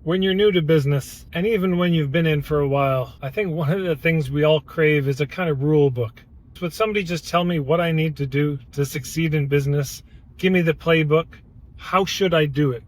When you're new to business, and even when you've been in for a while, I think one of the things we all crave is a kind of rule book. Would somebody just tell me what I need to do to succeed in business? Give me the playbook. How should I do it?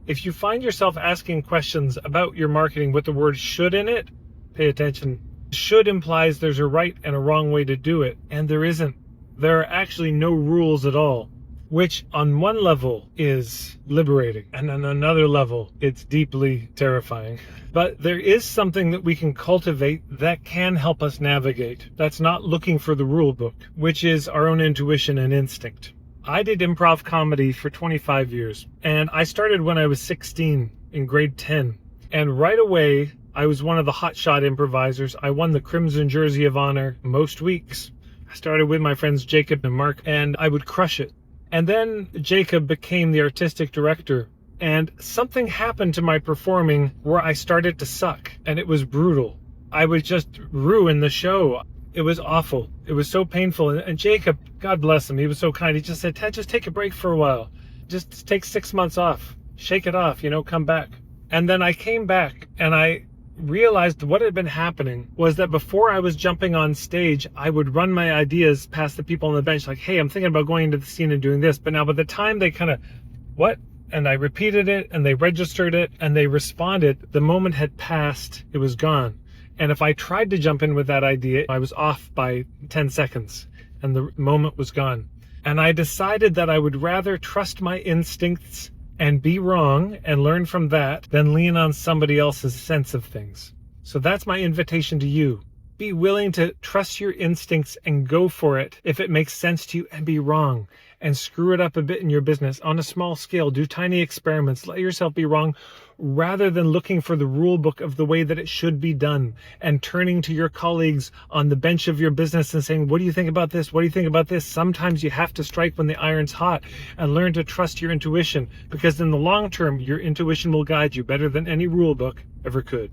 If you find yourself asking questions about your marketing with the word should in it, pay attention. Should implies there's a right and a wrong way to do it, and there isn't. There are actually no rules at all, which on one level is liberating, and on another level, it's deeply terrifying. But there is something that we can cultivate that can help us navigate. That's not looking for the rule book, which is our own intuition and instinct. I did improv comedy for 25 years, and I started when I was 16 in grade 10. And right away, I was one of the hotshot improvisers. I won the Crimson Jersey of Honor most weeks. I started with my friends Jacob and Mark, and I would crush it. And then Jacob became the artistic director, and something happened to my performing where I started to suck, and it was brutal. I would just ruin the show. It was awful. It was so painful. And Jacob, God bless him, he was so kind. He just said, Ted, just take a break for a while. Just take 6 months off. Shake it off, come back. And then I came back, and I realized what had been happening was that before I was jumping on stage, I would run my ideas past the people on the bench like, hey, I'm thinking about going into the scene and doing this. But now by the time they kind of, what? And I repeated it, and they registered it, and they responded, the moment had passed, it was gone. And if I tried to jump in with that idea, I was off by 10 seconds, and the moment was gone. And I decided that I would rather trust my instincts and be wrong and learn from that than lean on somebody else's sense of things. So that's my invitation to you. Be willing to trust your instincts and go for it if it makes sense to you, and be wrong and screw it up a bit in your business on a small scale. Do tiny experiments. Let yourself be wrong rather than looking for the rule book of the way that it should be done and turning to your colleagues on the bench of your business and saying, what do you think about this? What do you think about this? Sometimes you have to strike when the iron's hot and learn to trust your intuition, because in the long term, your intuition will guide you better than any rule book ever could.